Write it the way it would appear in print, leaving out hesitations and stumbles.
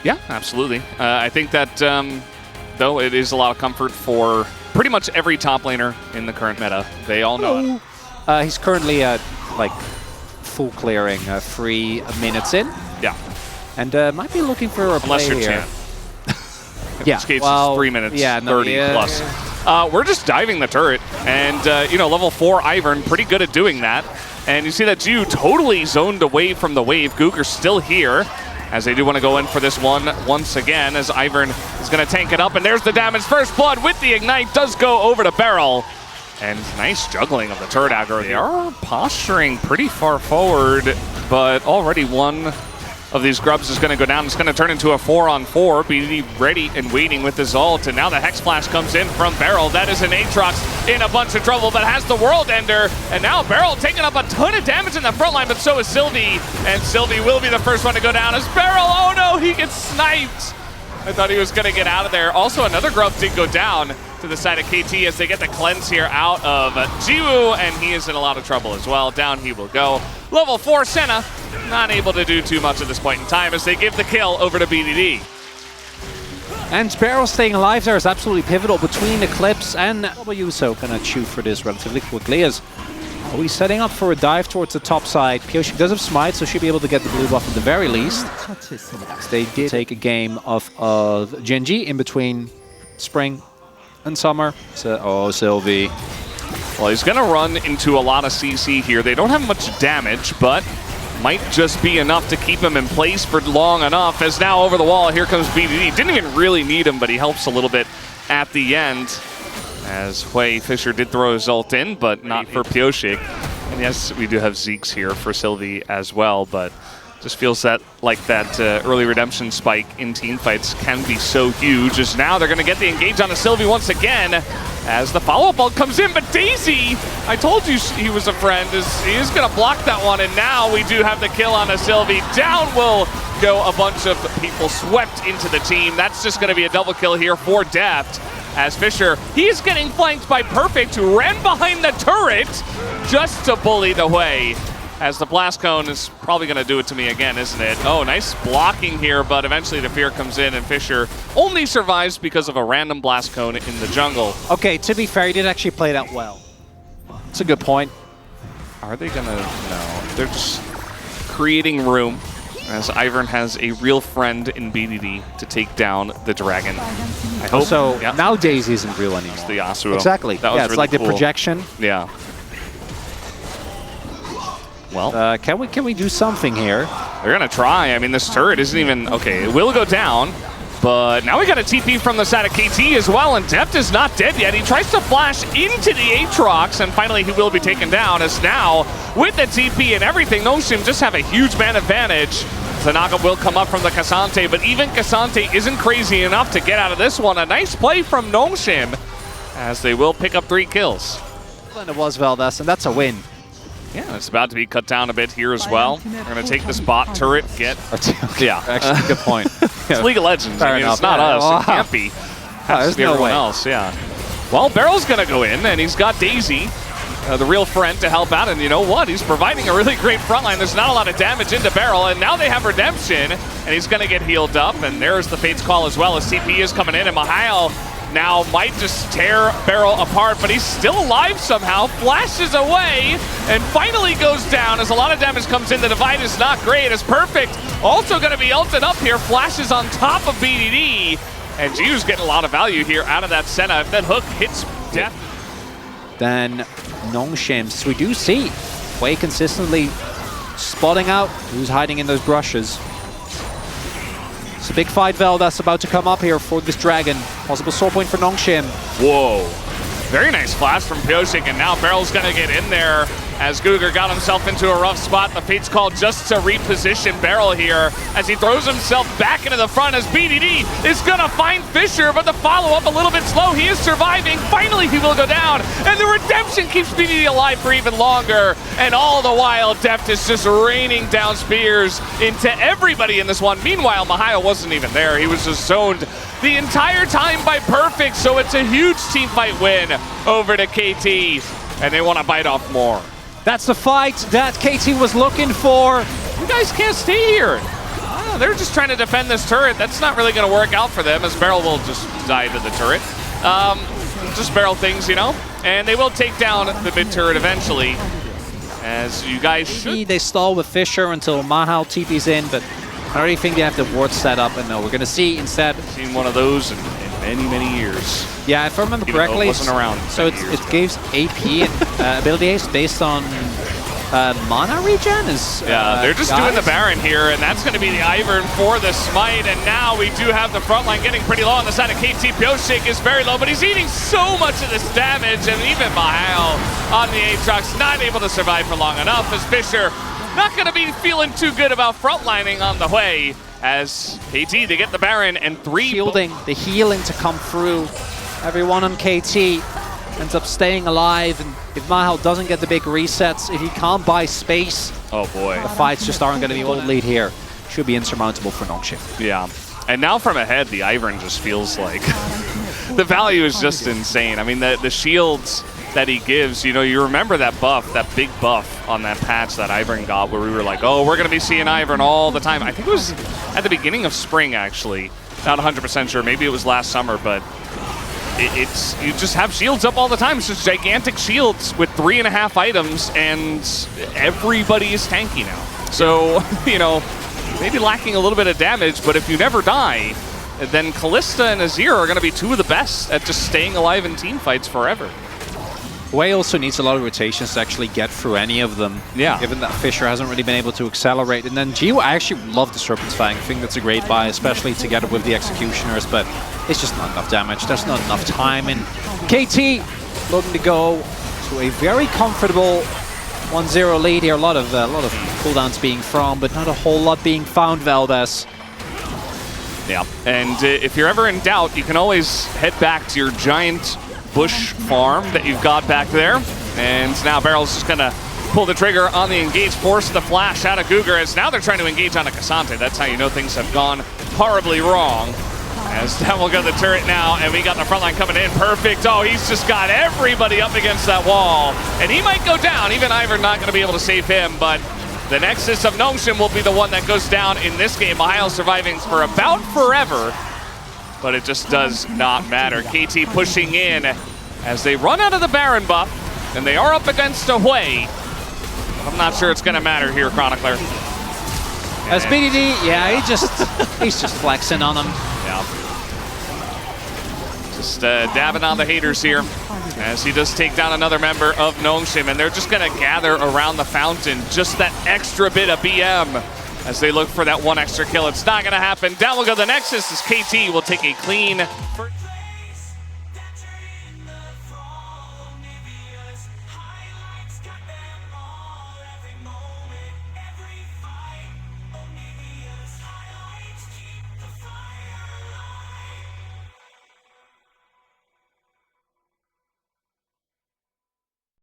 Yeah, absolutely. I think that, though, it is a lot of comfort for pretty much every top laner in the current meta. They all know it. He's currently like full clearing, 3 minutes in. Yeah. And might be looking for a Unless play you're here. Chan. In which case it's 3 minutes, 30 plus. We're just diving the turret, and, you know, level 4 Ivern, pretty good at doing that. And you see that Jiu totally zoned away from the wave. Googer's still here, as they do want to go in for this one once again, as Ivern is going to tank it up. And there's the damage. First blood with the ignite does go over to Beryl. And nice juggling of the turret aggro. They are posturing pretty far forward, but already one of these Grubs is going to go down. It's going to turn into a 4-on-4. BDD ready and waiting with his ult, and now the Hex Flash comes in from Beryl. That is an Aatrox in a bunch of trouble, but has the World Ender, and now Beryl taking up a ton of damage in the front line, but so is Sylvie, and Sylvie will be the first one to go down as Beryl, oh no, he gets sniped. I thought he was going to get out of there. Also, another Grub did go down to the side of KT as they get the cleanse here out of Jiwoo, and he is in a lot of trouble as well. Down he will go. Level 4 Senna, not able to do too much at this point in time as they give the kill over to BDD. And Beryl staying alive there is absolutely pivotal between Eclipse and W, so gonna shoot for this relatively quickly as he's setting up for a dive towards the top side. Pioshik does have Smite, so she'll be able to get the blue buff at the very least. They did take a game of Genji in between spring and summer. So, oh, Sylvie. Well, he's going to run into a lot of CC here. They don't have much damage, but might just be enough to keep him in place for long enough. As now over the wall, here comes BDD. Didn't even really need him, but he helps a little bit at the end. As Hui Fisher did throw his ult in, but not for Pioshik. And yes, we do have Zeeks here for Sylvie as well, but just feels that like that early redemption spike in teamfights can be so huge. As now they're going to get the engage on a Sylvie once again, as the follow-up ult comes in, but Daisy, I told you he was a friend, he is going to block that one, and now we do have the kill on a Sylvie. Down will go a bunch of people swept into the team. That's just going to be a double kill here for Deft. As Fisher, he's getting flanked by Perfect, who ran behind the turret just to bully the way. As the Blast Cone is probably going to do it to me again, isn't it? Oh, nice blocking here, but eventually the Fear comes in, and Fisher only survives because of a random Blast Cone in the jungle. Okay, to be fair, he did actually play that well. It's a good point. Are they going to? No. They're just creating room, as Ivern has a real friend in BDD to take down the dragon. I hope. So now Daisy isn't real anymore. It's the Yasuo. Exactly. That was it's really like cool. the projection. Yeah. Well, can we do something here? They're gonna try. I mean, this turret isn't even okay. It will go down, but now we got a TP from the side of KT as well, and Deft is not dead yet. He tries to flash into the Aatrox, and finally he will be taken down. As now with the TP and everything, Noshim just have a huge man advantage. Tanaka will come up from the Cassante, but even Cassante isn't crazy enough to get out of this one. A nice play from Noshim, as they will pick up 3 kills. And it was Valdez, and that's a win. Yeah, it's about to be cut down a bit here as well. We're going to take this bot turret, yeah. Actually, good point. It's League of Legends. I mean, it's not us. It can't be. Has to be everyone else, yeah. Well, Beryl's going to go in, and he's got Daisy, the real friend, to help out. And you know what? He's providing a really great front line. There's not a lot of damage into Beryl, and now they have Redemption, and he's going to get healed up. And there's the Fate's Call as well, as TP is coming in, and Mihail now might just tear Beryl apart, but he's still alive somehow, flashes away, and finally goes down as a lot of damage comes in. The divide is not great, as Perfect also going to be ulted up here, flashes on top of BDD, and Jiwoo's getting a lot of value here out of that Senna. If that hook hits Death. Then Nongshims, we do see Wei consistently spotting out who's hiding in those brushes. It's a big fight, Vel, that's about to come up here for this dragon. Possible soul point for Nongshim. Whoa. Very nice flash from Pioshik, and now Beryl's going to get in there as Guger got himself into a rough spot. The Fate's Call just to reposition Beryl here as he throws himself back into the front as BDD is going to find Fisher, but the follow-up a little bit slow. He is surviving. Finally, he will go down, and the redemption keeps BDD alive for even longer. And all the while, Deft is just raining down spears into everybody in this one. Meanwhile, Mihail wasn't even there. He was just zoned the entire time by Perfect, so it's a huge teamfight win over to KT, and they want to bite off more. That's the fight that KT was looking for. You guys can't stay here. they're just trying to defend this turret. That's not really going to work out for them, as Beryl will just die to the turret. Just barrel things, you know? And they will take down the mid turret eventually, as you guys should. They stall with Fisher until Mahal TP's in, but I already think they have the ward set up, and no, we're going to see instead. Seen one of those in many, many years. Yeah, if I remember correctly, it wasn't around. So it gives AP and ability haste based on mana regen. Yeah, they're just doing the Baron here, and that's going to be the Ivern for the smite. And now we do have the front line getting pretty low on the side of KT. Pioshik is very low, but he's eating so much of this damage, and even Mahal on the Aatrox not able to survive for long enough, as Fisher not going to be feeling too good about frontlining on the way, as KT, they get the Baron and 3 shielding, the healing to come through. Everyone on KT ends up staying alive, and if Mahal doesn't get the big resets, if he can't buy space, oh boy, the fights just aren't going to be full lead here. Should be insurmountable for Nongshim. Yeah, and now from ahead, the Ivern just feels like the value is just insane. I mean, the shields that he gives, you know, you remember that buff, that big buff on that patch that Ivern got, where we were like, oh, we're going to be seeing Ivern all the time. I think it was at the beginning of spring, actually. Not 100% sure. Maybe it was last summer, but it's you just have shields up all the time. It's just gigantic shields with 3.5 items, and everybody is tanky now. So, you know, maybe lacking a little bit of damage, but if you never die, then Kalista and Azir are going to be 2 of the best at just staying alive in team fights forever. Way also needs a lot of rotations to actually get through any of them. Yeah. Given that Fisher hasn't really been able to accelerate. And then Geo, I actually love the Serpent's Fang. I think that's a great buy, especially together with the Executioners, but it's just not enough damage. There's not enough time. And KT looking to go to a very comfortable 1-0 lead here. A lot of cooldowns being thrown, but not a whole lot being found, Valdez. Yeah, and if you're ever in doubt, you can always head back to your giant bush farm that you've got back there. And now Beryl's just gonna pull the trigger on the engage, force the flash out of Cougar, as now they're trying to engage on a Cassante. That's how you know things have gone horribly wrong. As that will go the turret now, and we got the front line coming in. Perfect. Oh, he's just got everybody up against that wall. And he might go down. Even Ivern not gonna be able to save him, but the Nexus of Nongshim will be the one that goes down in this game. Mahal surviving for about forever, but it just does not matter. KT pushing in as they run out of the Baron buff, and they are up against a Hui. I'm not sure it's going to matter here, Chronicler. As BDD, yeah, he's just flexing on them. Yeah. Just dabbing on the haters here, as he does take down another member of Nongshim, and they're just going to gather around the fountain, just that extra bit of BM, as they look for that one extra kill. It's not going to happen. Down will go the Nexus, as KT will take a clean first.